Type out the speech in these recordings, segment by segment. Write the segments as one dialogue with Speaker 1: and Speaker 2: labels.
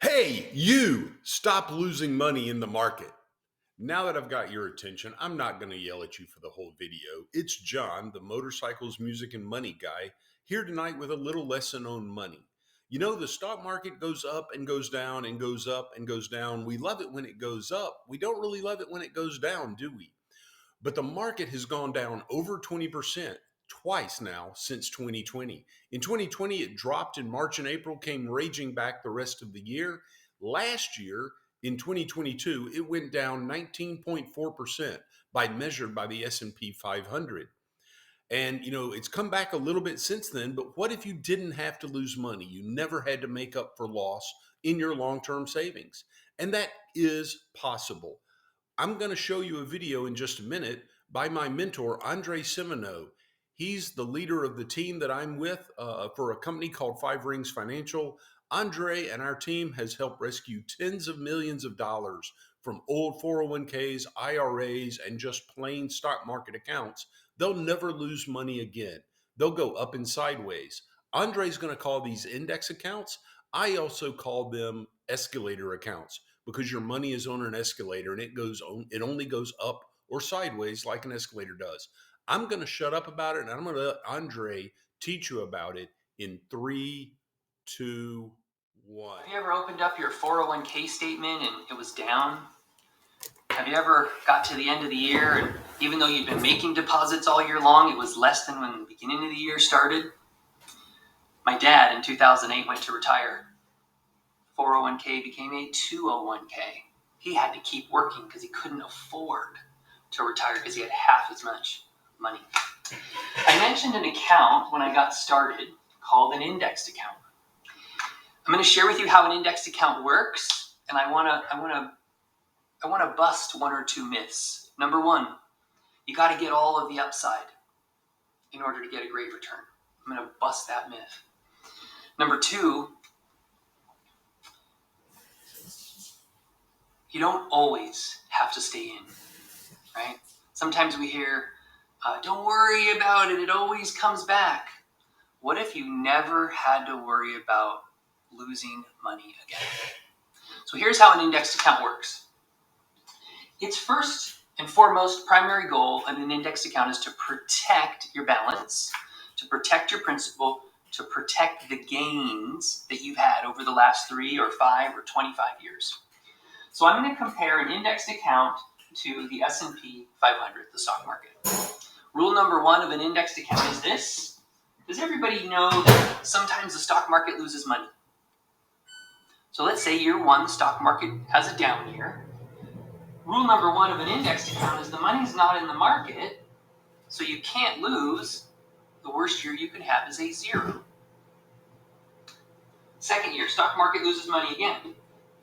Speaker 1: Hey, you, stop losing money in the market. Now that I've got your attention, I'm not going to yell at you for the whole video. It's John, the motorcycles, music, and money guy, here tonight with a little lesson on money. You know, the stock market goes up and goes down and goes up and goes down. We love it when it goes up. We don't really love it when it goes down, do we? But the market has gone down over 20% twice now since 2020. In 2020, it dropped in March and April, came raging back the rest of the year. Last year, in 2022, it went down 19.4% by measured by the S&P 500. And it's come back a little bit since then, but what if you didn't have to lose money? You never had to make up for loss in your long-term savings. And that is possible. I'm going to show you a video in just a minute by my mentor, Andre Semino. He's the leader of the team that I'm with for a company called Five Rings Financial. Andre and our team has helped rescue tens of millions of dollars from old 401ks, IRAs, and just plain stock market accounts. They'll never lose money again. They'll go up and sideways. Andre's going to call these index accounts. I also call them escalator accounts because your money is on an escalator and it only goes up or sideways like an escalator does. I'm going to shut up about it and I'm going to let Andre teach you about it in 3, 2, 1.
Speaker 2: Have you ever opened up your 401k statement and it was down? Have you ever got to the end of the year and even though you've been making deposits all year long, it was less than when the beginning of the year started? My dad in 2008 went to retire. 401k became a 201k. He had to keep working because he couldn't afford to retire because he had half as much money. I mentioned an account when I got started called an indexed account. I'm going to share with you how an indexed account works, and I want to bust one or two myths. Number one, you got to get all of the upside in order to get a great return. I'm going to bust that myth. Number two, you don't always have to stay in, right? Sometimes we hear, don't worry about it, it always comes back. What if you never had to worry about losing money again? So here's how an indexed account works. Its first and foremost primary goal in an indexed account is to protect your balance, to protect your principal, to protect the gains that you've had over the last 3 or 5 or 25 years. So I'm going to compare an indexed account to the S&P 500, the stock market. Rule number one of an indexed account is this. Does everybody know that sometimes the stock market loses money? So let's say year one, the stock market has a down year. Rule number one of an indexed account is the money's not in the market, so you can't lose. The worst year you can have is a 0. Second year, stock market loses money again.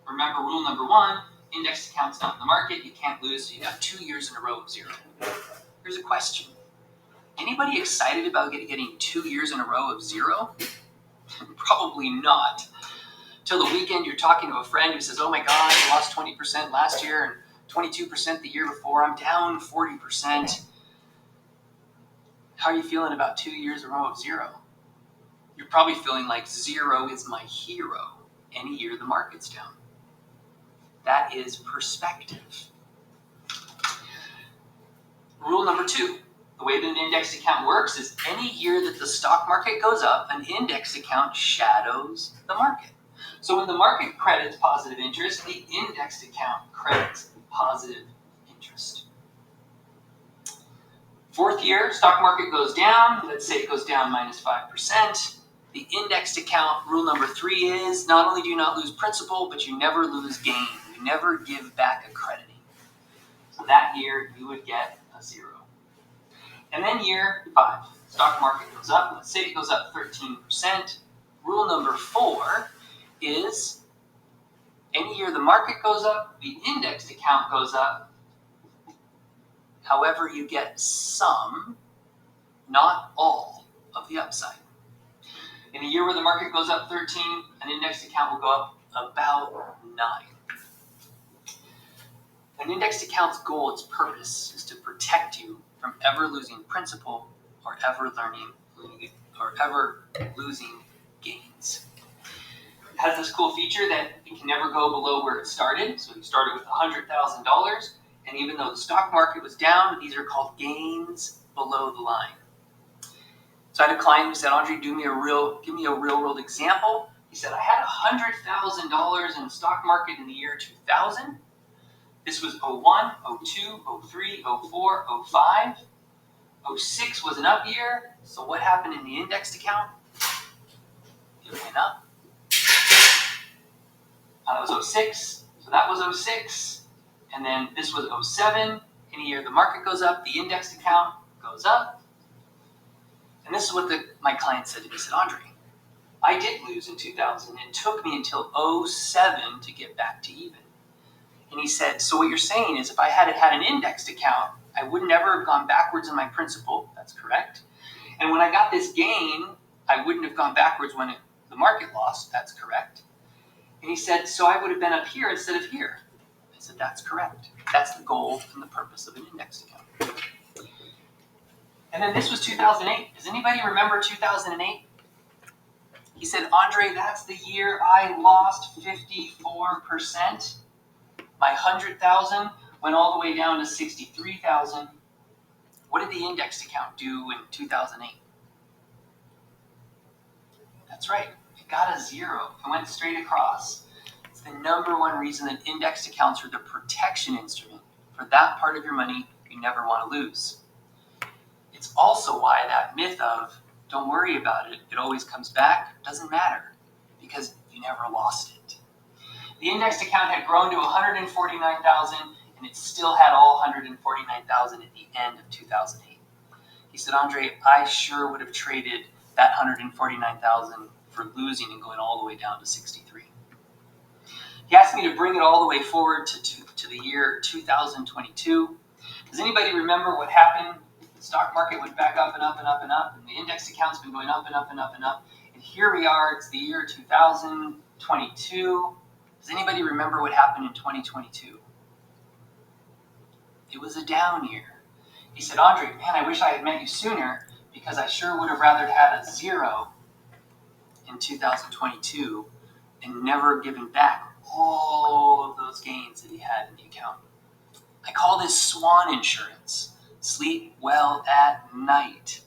Speaker 2: Remember rule number one, indexed account's not in the market, you can't lose, so you got 2 years in a row of 0. Here's a question. Anybody excited about getting 2 years in a row of 0? Probably not. Till the weekend you're talking to a friend who says, oh my God, I lost 20% last year and 22% the year before, I'm down 40%. How are you feeling about 2 years in a row of 0? You're probably feeling like 0 is my hero any year the market's down. That is perspective. Rule number 2, the way that an indexed account works is any year that the stock market goes up, an indexed account shadows the market. So when the market credits positive interest, the indexed account credits positive interest. Fourth year, stock market goes down. Let's say it goes down -5%. The indexed account, rule number 3 is not only do you not lose principal, but you never lose gain. You never give back a crediting. So that year, you would get a 0. And then year 5, stock market goes up. Let's say it goes up 13%. Rule number 4 is any year the market goes up, the indexed account goes up. However, you get some, not all, of the upside. In a year where the market goes up 13, an indexed account will go up about 9. An indexed account's goal, its purpose, is to protect you from ever losing principal or ever losing gains. has this cool feature that it can never go below where it started. So he started with $100,000, and even though the stock market was down, these are called gains below the line. So I had a client who said, Andre, give me a real world example. He said, I had $100,000 in the stock market in the year 2000. This was 01, 02, 03, 04, 05. 06 was an up year. So what happened in the indexed account? It went up. That was 06. So that was 06. And then this was 07. Any year the market goes up, the indexed account goes up. And this is what my client said to me. He said, Andre, I did lose in 2000. It took me until 07 to get back to even. And he said, so what you're saying is if I had an indexed account, I would never have gone backwards in my principal. That's correct. And when I got this gain, I wouldn't have gone backwards when the market lost. That's correct. And he said, so I would have been up here instead of here. I said, that's correct. That's the goal and the purpose of an indexed account. And then this was 2008. Does anybody remember 2008? He said, Andre, that's the year I lost 54%. My 100,000 went all the way down to 63,000. What did the indexed account do in 2008? That's right. It got a zero. It went straight across. It's the number one reason that indexed accounts are the protection instrument for that part of your money you never want to lose. It's also why that myth of don't worry about it, it always comes back, doesn't matter because you never lost it. The indexed account had grown to 149,000 and it still had all 149,000 at the end of 2008. He said, Andre, I sure would have traded that 149,000 for losing and going all the way down to 63. He asked me to bring it all the way forward to the year 2022. Does anybody remember what happened? The stock market went back up and up and up and up, and the index account's been going up and up and up and up. And here we are, it's the year 2022. Does anybody remember what happened in 2022? It was a down year. He said, Andre, man, I wish I had met you sooner because I sure would have rather had a zero in 2022 and never given back all of those gains that he had in the account. I call this swan insurance. Sleep well at night.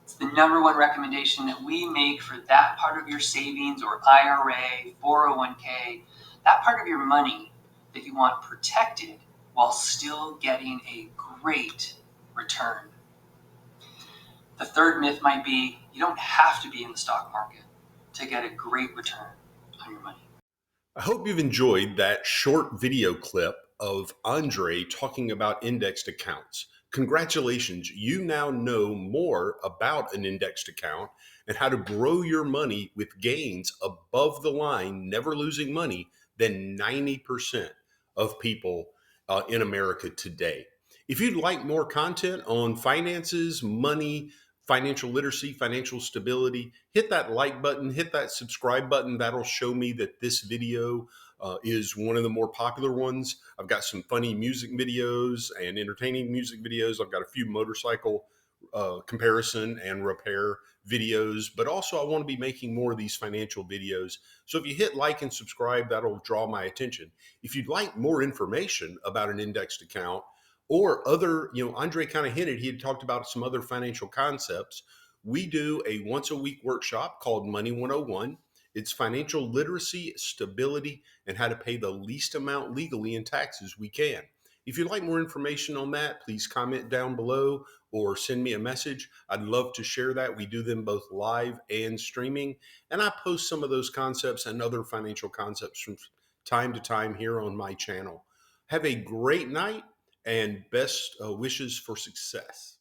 Speaker 2: It's the number one recommendation that we make for that part of your savings or IRA, 401k, that part of your money that you want protected while still getting a great return. The third myth might be you don't have to be in the stock market to get a great return on your money.
Speaker 1: I hope you've enjoyed that short video clip of Andre talking about indexed accounts. Congratulations, you now know more about an indexed account and how to grow your money with gains above the line, never losing money, than 90% of people in America today. If you'd like more content on finances, money, financial literacy, financial stability, hit that like button, hit that subscribe button. That'll show me that this video is one of the more popular ones. I've got some funny music videos and entertaining music videos. I've got a few motorcycle comparison and repair videos, but also I want to be making more of these financial videos. So if you hit like and subscribe, that'll draw my attention. If you'd like more information about an indexed account, or other, Andre kind of hinted, he had talked about some other financial concepts. We do a once a week workshop called Money 101. It's financial literacy, stability, and how to pay the least amount legally in taxes we can. If you'd like more information on that, please comment down below or send me a message. I'd love to share that. We do them both live and streaming. And I post some of those concepts and other financial concepts from time to time here on my channel. Have a great night and best wishes for success.